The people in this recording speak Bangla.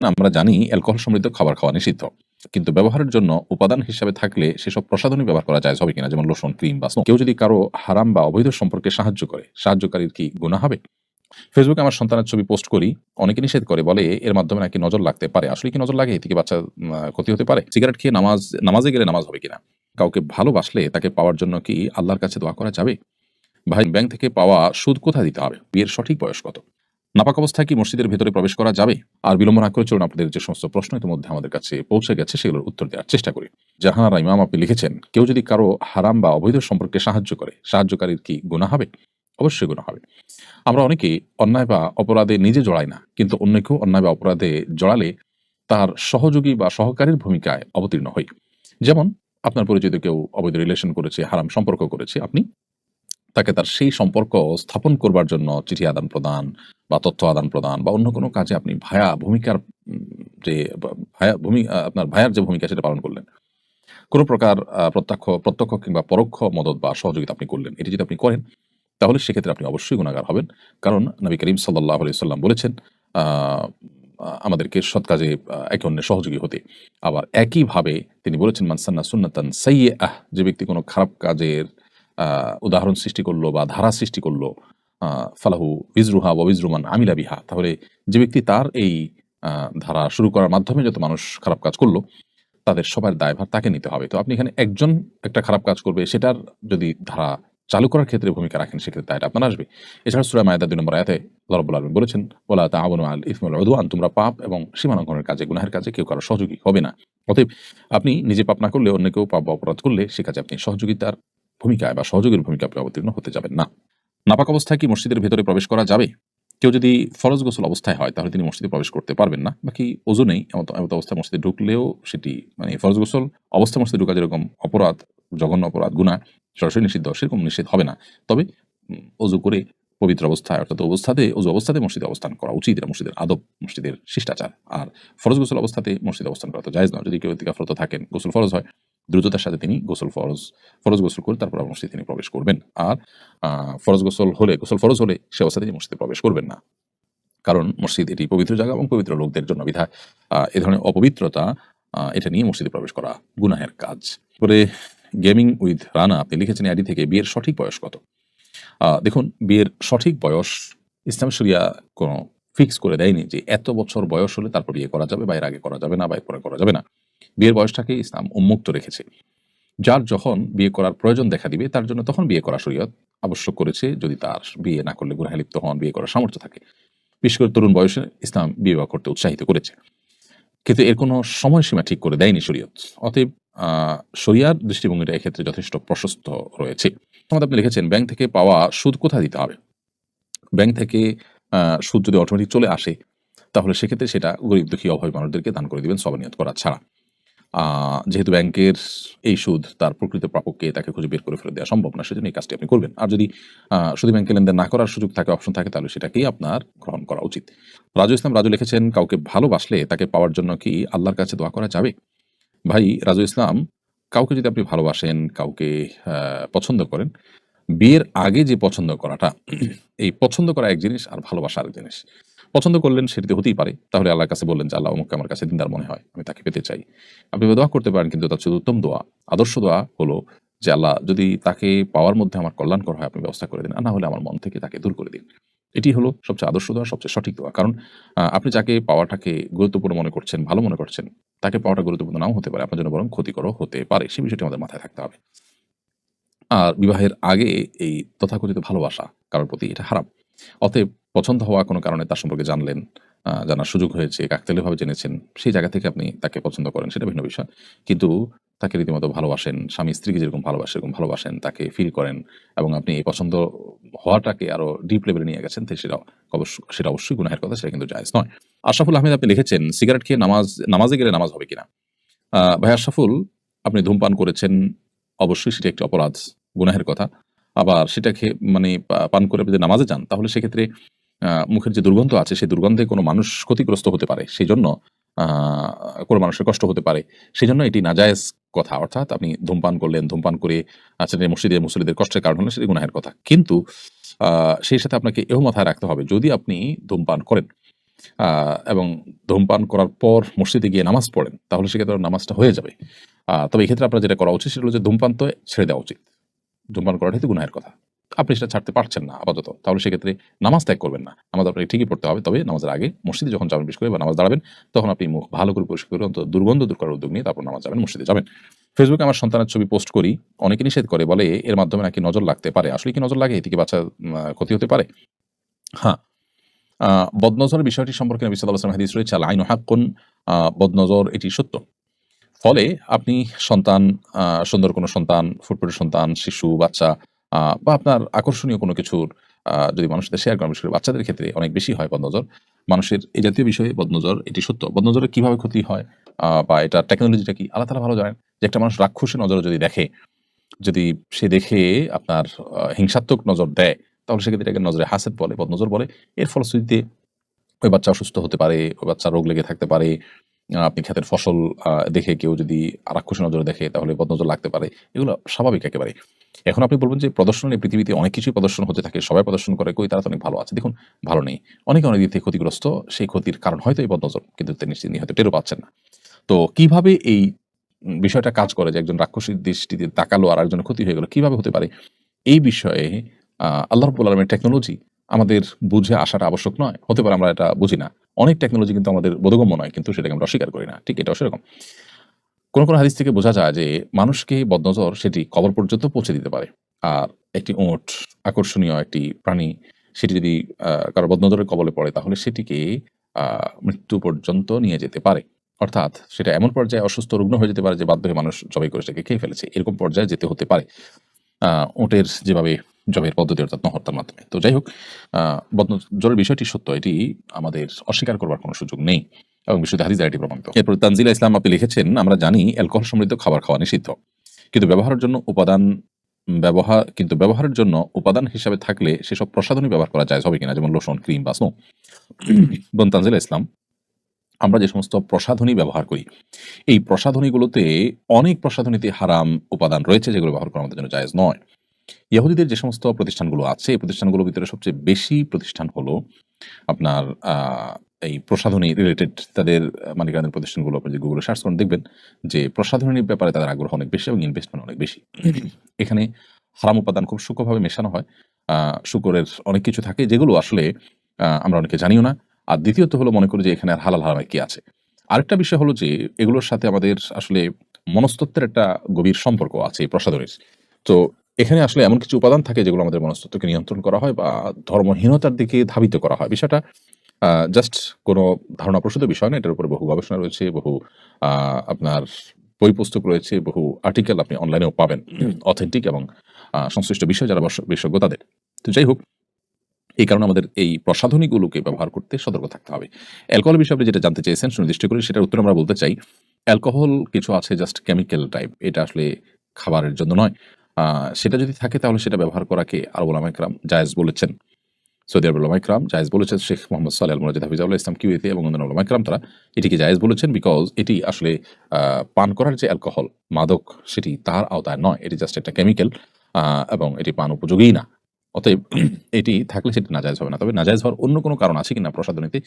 না, আমরা জানি অ্যালকোহল সমৃদ্ধ খাবার খাওয়া নিষিদ্ধ। কিন্তু ব্যবহারের জন্য উপাদান হিসাবে থাকলে সেসব প্রসাধনী ব্যবহার করা জায়েজ হবে কিনা? যেমন লোশন, ক্রিম বা কেউ যদি কারো হারাম বা অবৈধ সম্পর্কে সাহায্য করে, সাহায্যকারীর কি গুনাহ হবে? ফেসবুকে আমার সন্তানের ছবি পোস্ট করি, অনেকে নিষেধ করে, বলে এর মাধ্যমে নাকি নজর লাগতে পারে। আসলে কি নজর লাগে? এতে কি বাচ্চার ক্ষতি হতে পারে? সিগারেট খেয়ে নামাজে গেলে নামাজ হবে কিনা? কাউকে ভালোবাসলে তাকে পাওয়ার জন্য কি আল্লাহর কাছে দোয়া করা যাবে? ভাই, ব্যাংক থেকে পাওয়া সুদ কোথায় দিতে হবে? বিয়ের সঠিক বয়স কত? নাপাক অবস্থায় কি মসজিদের ভেতরে প্রবেশ করা যাবে? আর বিলম্ব না করে চলুন আপনাদের যে সমস্ত প্রশ্ন ইতিমধ্যে আমাদের কাছে পৌঁছে গেছে সেগুলোর উত্তর দেওয়ার চেষ্টা করি। জাহানারা ইমাম আপনি লিখেছেন, কেউ যদি কারো হারাম বা অবৈধ সম্পর্কে সাহায্য করে, সাহায্যকারীর কি গুনাহ হবে? অবশ্যই গুনাহ হবে। আমরা অনেকেই অন্যায় বা অপরাধে নিজে জড়াই না, কিন্তু অন্যকেও অন্যায় বা অপরাধে জড়ালে তার সহযোগী বা সহকারীর ভূমিকায় অবতীর্ণ হই। যেমন আপনার পরিচিত কেউ অবৈধ রিলেশন করেছে, হারাম সম্পর্ক করেছে, আপনি তাকে তার সেই সম্পর্ক স্থাপন করবার জন্য চিঠি আদান-প্রদান বা তথ্য আদান-প্রদান বা অন্য কোনো কাজে আপনি ভায়া ভূমিকার যে আপনার ভায়ার যে ভূমিকা সেটা পালন করলেন। কোন প্রকার প্রত্যক্ষ কিংবা পরোক্ষ মদদ বা সহযোগিতা আপনি করলেন। এটি যদি আপনি করেন, তাহলে সেক্ষেত্রে আপনি অবশ্যই গুনাহগার হবেন। কারণ নবী করিম সাল্লাল্লাহু আলাইহি সাল্লাম বলেছেন, আ আমাদেরকে সৎ কাজে একে অন্যের সহযোগী হতে। আবার একইভাবে তিনি বলেছেন, মান সান্না সুন্নাতান সাইয়্যাহ, যে ব্যক্তি কোনো খারাপ কাজের আ উদাহরণ সৃষ্টি করলো বা ধারা সৃষ্টি করলো, আ ফালাহু উইজরুহা ওয়া উইজরু মান আমিলা বিহা। তাহলে যে ব্যক্তি তার এই আ ধারা শুরু করার মাধ্যমে যত মানুষ খারাপ কাজ করল, তাদের সবার দায়ভার তাকে নিতে হবে। তো আপনি এখানে একজন একটা খারাপ কাজ করবে, সেটার যদি ধারা চালু করার ক্ষেত্রে ভূমিকা রাখেন, সেক্ষেত্রে দায়টা আপনার আসবে। এছাড়া সূরা মায়েদার ২ নম্বর আয়াতে আল্লাহ রাব্বুল আলামিন বলেছেন, ওয়ালা তাআওয়ানু আলাল ইসমি ওয়াল উদওয়ান, তোমরা পাপ এবং সীমালঙ্ঘনের কাজে, গুনাহের কাজে কেউ কারো সহযোগী হবে না। অতএব আপনি নিজে পাপ না করলে, অন্য কেউ পাপ বা অপরাধ করলে সে কাজে আপনি সহযোগিতার ভূমিকায় বা সহযোগীর ভূমিকায় আপনি অবতীর্ণ হতে যাবেন না। নাপাক অবস্থায় কি মসজিদের ভেতরে প্রবেশ করা যাবে? কেউ যদি ফরজ গোসল অবস্থায় হয়, তাহলে তিনি মসজিদে প্রবেশ করতে পারবেন না। বাকি ওযু নেই এমত অবস্থায় মসজিদে ঢুকলেও সেটি মানে ফরজ গোসল অবস্থায় মসজিদে ঢোকা যেরকম অপরাধ, জঘন্য অপরাধ, গুনাহ সরাসরি নিষিদ্ধ, সেরকম নিষেধ হবে না। তবে ওযু করে পবিত্র অবস্থায়, অর্থাৎ ওযু অবস্থাতে মসজিদে অবস্থান করা উচিত। এটা মসজিদের আদব, মসজিদের শিষ্টাচার। আর ফরজ গোসল অবস্থাতে মসজিদে অবস্থান করা তো জায়েজ নয়। যদি কেউ ইতিকাফরত থাকেন, গোসল ফরজ হয়, দ্রুততার সাথে তিনি ফরজ গোসল করে তারপর মসজিদে তিনি প্রবেশ করবেন। আর গোসল ফরজ হলে সে অবস্থায় তিনি মসজিদে প্রবেশ করবেন না। কারণ মসজিদ এটি পবিত্র জায়গা এবং পবিত্র লোকদের জন্য বিধায় এ ধরনের অপবিত্রতা এটা নিয়ে মসজিদে প্রবেশ করা গুনাহের কাজ। পরে গেমিং উইথ রানা আপনি লিখেছেন আইডি থেকে, বিয়ের সঠিক বয়স কত? দেখুন, বিয়ের সঠিক বয়স ইসলাম শরিয়া কোনো ফিক্স করে দেয়নি যে এত বছর বয়স হলে তারপর বিয়ে করা যাবে বা এর আগে করা যাবে না বা এর পরে করা যাবে না। বিয়ের বয়সটাকে ইসলাম উন্মুক্ত রেখেছে। যার যখন বিয়ে করার প্রয়োজন দেখা দিবে তার জন্য তখন বিয়ে করা শরীয়ত আবশ্যক করেছে, যদি তার বিয়ে না করলে গুনাহে লিপ্ত হন, বিয়ে করার সামর্থ্য থাকে। বিশেষ করে তরুণ বয়সে ইসলাম বিবাহ করতে উৎসাহিত করেছে। কিন্তু এর কোনো সময়সীমা ঠিক করে দেয়নি শরীয়ত। অতএব শরিয়ার দৃষ্টিভঙ্গিটা এক্ষেত্রে যথেষ্ট প্রশস্ত রয়েছে। আপনি লিখেছেন, ব্যাংক থেকে পাওয়া সুদ কোথায় দিতে হবে? ব্যাংক থেকে সুদ যদি অটোমেটিক চলে আসে, তাহলে সেক্ষেত্রে সেটা গরিব দুঃখী অভাবী মানুষদেরকে দান করে দিবেন সওয়াব নিয়ত করা ছাড়া। যেহেতু ব্যাংকের এই সুদ তার প্রকৃত প্রাপককে তাকে খুঁজে বের করে ফেরত দেওয়া সম্ভব না, সেজন্য এই কাজটি আপনি করবেন। আর যদি শুধু ব্যাংকে লেনদেন না করার সুযোগ থাকে, অপশন থাকে, তাহলে সেটাকেই আপনার গ্রহণ করা উচিত। রাজু লিখেছেন, কাউকে ভালোবাসলে তাকে পাওয়ার জন্য কি আল্লাহর কাছে দোয়া করা যাবে? ভাই রাজু ইসলাম, কাউকে যদি আপনি ভালোবাসেন, কাউকে পছন্দ করেন, বিয়ের আগে যে পছন্দ করাটা, এই পছন্দ করা এক জিনিস আর ভালোবাসা আরেক জিনিস। পছন্দ করলেন সেটি হতেই পারে। তাহলে আল্লাহর কাছে বললেন যে, আল্লাহ অমুককে আমার কাছে দিনদার মনে হয়, আমি তাকে পেতে চাই। আপনি দোয়া করতে পারেন, কিন্তু তার চেয়ে উত্তম দোয়া, আদর্শ দোয়া হলো যে, আল্লাহ যদি তাকে পাওয়ার মধ্যে আমার কল্যাণকর হয় আপনি ব্যবস্থা করে দিন। আর না হলে আমার মন থেকে তাকে দূর করে দিন। এটি হলো সবচেয়ে আদর্শ দোয়া, সবচেয়ে সঠিক দোয়া। কারণ আপনি যাকে পাওয়াটাকে গুরুত্বপূর্ণ মনে করছেন, ভালো মনে করছেন, তাকে পাওয়াটা গুরুত্বপূর্ণ নাও হতে পারে, আপনার জন্য বরং ক্ষতিকরও হতে পারে। সেই বিষয়টি আমাদের মাথায় থাকতে হবে। আর বিবাহের আগে এই তথাকথিত ভালোবাসা কারোর প্রতি এটা হারাম। অতএব পছন্দ হওয়া কোনো কারণে তার সম্পর্কে জানলেন, জানার সুযোগ হয়েছে, কাকতালীয়ভাবে জেনেছেন, সেই জায়গা থেকে আপনি তাকে পছন্দ করেন, সেটা ভিন্ন বিষয়। কিন্তু তাকে রীতিমতো ভালোবাসেন, স্বামী স্ত্রীকে যেরকম ভালোবাসে সেরকম ভালোবাসেন, তাকে ফিল করেন এবং আপনি এই পছন্দ হওয়াটাকে আরো ডিপ লেভেলে নিয়ে গেছেন, তো সেটা অবশ্যই গুনাহের কথা, সেটা কিন্তু জায়েজ নয়। আশরাফুল আহমেদ আপনি লিখেছেন, সিগারেট খেয়ে নামাজে গেলে নামাজ হবে কিনা? ভাই আশরাফুল, আপনি ধূমপান করেছেন, অবশ্যই সেটি একটি অপরাধ, গুনাহের কথা। আবার সেটা খেয়ে মানে পান করে আপনি যদি নামাজে যান, তাহলে সেক্ষেত্রে মুখের যে দুর্গন্ধ আছে, সেই দুর্গন্ধে কোনো মানুষ ক্ষতিগ্রস্ত হতে পারে। সেজন্য আ কোনো মানুষের কষ্ট হতে পারে। সেজন্য এটি নাজায়েজ কথা। অর্থাৎ আপনি ধূমপান করলেন, ধূমপান করে মসজিদে মুসল্লিদের কষ্টের কারণ হলে সেটি গুনাহের কথা। কিন্তু সেই সাথে আপনাকে এও মাথায় রাখতে হবে, যদি আপনি ধূমপান করেন, এবং ধূমপান করার পর মসজিদে গিয়ে নামাজ পড়েন, তাহলে সেক্ষেত্রে নামাজটা হয়ে যাবে। তবে এক্ষেত্রে আপনার যেটা করা উচিত সেটা হলো যে ধূমপান তো ছেড়ে দেওয়া উচিত। ধূমপান করাটাই তো গুনাহের কথা। আপনি সেটা ছাড়তে পারছেন না আপাতত। তাহলে সেক্ষেত্রে নামাজ ত্যাগ করবেন না। নামাজ আপনাকে ঠিকই পড়তে হবে। তবে নামাজের আগে মসজিদে যখন যাবেন বিশেষ করে বা নামাজ দাঁড়াবেন, তখন আপনি মুখ ভালো করে পরিষ্কার করে অন্তত দুর্গন্ধ দূর করার উদ্যোগ নিয়ে তারপর নামাজ যাবেন, মসজিদে যাবেন। ফেসবুকে আমার সন্তানের ছবি পোস্ট করি। অনেকে নিষেধ করে, বলে এর মাধ্যমে নাকি নজর লাগতে পারে। আসলে কি নজর লাগে? এতে কি বাচ্চার ক্ষতি হতে পারে? হ্যাঁ, বদনজরের বিষয়টি সম্পর্কে নবী সাল্লাল্লাহু আলাইহি ওয়াসাল্লাম হাদিস রয়েছে, আল আইনু হাক্কুন, বদনজর এটি সত্য। ফলে আপনি সন্তান, সুন্দর কোনো সন্তান, ফুটফুটে সন্তান, শিশু, বাচ্চা বা আপনার আকর্ষণীয় কোনো কিছুর যদি মানুষের সাথে শেয়ার করেন, বিশেষ করে বাচ্চাদের ক্ষেত্রে অনেক বেশি হয় বদনজর। মানুষের এই জাতীয় বিষয়ে বদনজর এটি সত্য। বদনজরের কিভাবে ক্ষতি হয় বা এটার টেকনোলজিটা কি? আল্লাহ তাআলা ভালো জানেন। যে একটা মানুষ রাক্ষসী নজরে যদি দেখে, যদি সে দেখে আপনার হিংসাত্মক নজর দেয়, তাহলে সেক্ষেত্রে এটাকে নজরে হাসেদ বলে, বদনজর বলে। এর ফলশ্রুতিতে ওই বাচ্চা অসুস্থ হতে পারে, ওই বাচ্চার রোগ লেগে থাকতে পারে। আপনি ক্ষেতের ফসল দেখে কেউ যদি রাক্ষসী নজরে দেখে, তাহলে বদনজর লাগতে পারে। এগুলো স্বাভাবিক একেবারে। এখন আপনি বলবেন যে প্রদর্শন এই পৃথিবীতে অনেক কিছুই প্রদর্শন হতে থাকে। সবাই প্রদর্শন করে, কই তারা তো অনেক ভালো আছে। দেখুন, ভালো নেই। অনেকে অনেক দিক থেকে ক্ষতিগ্রস্ত। সেই ক্ষতির কারণ হয়তো এই বদনজর। কিন্তু তিনি হয়তো টেরও পাচ্ছেন না। তো কিভাবে এই বিষয়টা কাজ করে যে একজন রাক্ষসীর দৃষ্টিতে তাকালো আর আরেকজনের ক্ষতি হয়ে গেল, কিভাবে হতে পারে? এই বিষয়ে আল্লাহ রাব্বুল আলামিনের টেকনোলজি আমাদের বুঝে আসাটা আবশ্যক নয়? হতে পারে আমরা এটা বুঝি না। অনেক টেকনোলজি কিন্তু আমাদের বোধগম্য নয়, কিন্তু সেটাকে আমরা অস্বীকার করি না। ঠিক এটাও সেরকম। কোন হাদিস থেকে বোঝা যায় যে মানুষকে বদনজর সেটি কবর পর্যন্ত পৌঁছে দিতে পারে। আর একটি ওট, আকর্ষণীয় একটি প্রাণী, সেটি যদি কারো বদনজরের কবলে পড়ে, তাহলে সেটিকে মৃত্যু পর্যন্ত নিয়ে যেতে পারে। অর্থাৎ সেটা এমন পর্যায়ে অসুস্থ রুগ্ন হয়ে যেতে পারে যে বাধ্য হয়ে মানুষ জবাই করে সেটাকে খেয়ে ফেলেছে। এরকম পর্যায়ে যেতে হতে পারে। উটের যেভাবে জবের পদ্ধতি, অর্থাৎ নহত্যার মাধ্যমে। তো যাই হোক, বদনজরের বিষয়টি সত্য। এটি আমাদের অস্বীকার করবার কোনো সুযোগ নেই এবং বিশুদ্ধ হাদিস দ্বারা এটি প্রমাণিত। এরপর তানজিলা ইসলাম আপনি লিখেছেন, আমরা জানি অ্যালকোহল সমৃদ্ধ খাবার খাওয়া নিষিদ্ধ। কিন্তু ব্যবহারের জন্য উপাদান হিসাবে থাকলে সেসব প্রসাধনী ব্যবহার করা জায়েজ হবে কিনা? যেমন লোশন, ক্রিম বা স্নো। বোন তানজিলা ইসলাম, আমরা যে সমস্ত প্রসাধনী ব্যবহার করি, এই প্রসাধনীগুলোতে অনেক প্রসাধনীতে হারাম উপাদান রয়েছে, যেগুলো ব্যবহার করা আমাদের জন্য জায়েজ নয়। ইহুদিদের যে সমস্ত প্রতিষ্ঠানগুলো আছে, এই প্রতিষ্ঠানগুলোর ভিতরে সবচেয়ে বেশি প্রতিষ্ঠান হলো আপনার এই প্রসাধনী রিলেটেড তাদের মালিকানাধীন প্রতিষ্ঠানগুলো। আপনি যদি গুগলে সার্চ করেন দেখবেন যে প্রসাধনীর ব্যাপারে তাদের আগ্রহ অনেক বেশি এবং ইনভেস্টমেন্ট অনেক বেশি। এখানে হারাম উপাদান খুব সূক্ষ্মভাবে মেশানো হয়। শুকরের অনেক কিছু থাকে যেগুলো আসলে আমরা অনেকে জানিও না। আর দ্বিতীয়ত হলো, মনে করি যে এখানে আর হালাল হারামের কি আছে। আরেকটা বিষয় হলো যে এগুলোর সাথে আমাদের আসলে মনস্তত্ত্বের একটা গভীর সম্পর্ক আছে এই প্রসাধনীর। তো এখানে আসলে এমন কিছু উপাদান থাকে যেগুলো আমাদের মনস্তত্ত্বকে নিয়ন্ত্রণ করা হয় বা ধর্মহীনতার দিকে ধাবিত করা হয়। বিষয়টা জাস্ট কোনো ধারণাপ্রসূত বিষয় না। এটার উপরে বহু গবেষণা রয়েছে, বহু আপনার বই পুস্তক রয়েছে, বহু আর্টিকেল আপনি অনলাইনেও পাবেন, অথেন্টিক এবং সংশ্লিষ্ট বিষয় যারা বিশেষজ্ঞ তাদের। তো যাই হোক, এই কারণে আমাদের এই প্রসাধনীগুলোকে ব্যবহার করতে সতর্ক থাকতে হবে। অ্যালকোহল বিষয়ে আপনি যেটা জানতে চেয়েছেন সুনির্দিষ্ট করে, সেটার উত্তর আমরা বলতে চাই, অ্যালকোহল কিছু আছে জাস্ট কেমিক্যাল টাইপ। এটা আসলে খাবারের জন্য নয়। সেটা যদি থাকে তাহলে সেটা ব্যবহার করাকে আরব উলামায়ে কেরাম জায়েজ বলেছেন। সৌদি আরবের উলামায়ে কেরাম জায়েজ বলেছেন। শেখ মোহাম্মদ সালেহ আল মুনাজ্জিদ হাফিজাহুল্লাহ ইসলাম কিউইতে এবং অন্যান্য উলামায়ে কেরাম তারা এটিকে জায়েজ বলেছেন, বিকজ এটি আসলে পান করার যে অ্যালকোহল, মাদক, সেটি তার আওতায় নয়। এটি জাস্ট একটা কেমিক্যাল এবং এটি পান উপযোগীই না। অতএব এটি থাকলে সেটি নাজায়েজ হবে না। তবে নাজায়েজ হওয়ার অন্য কোনো কারণ আছে কিনা প্রসাধনীতে,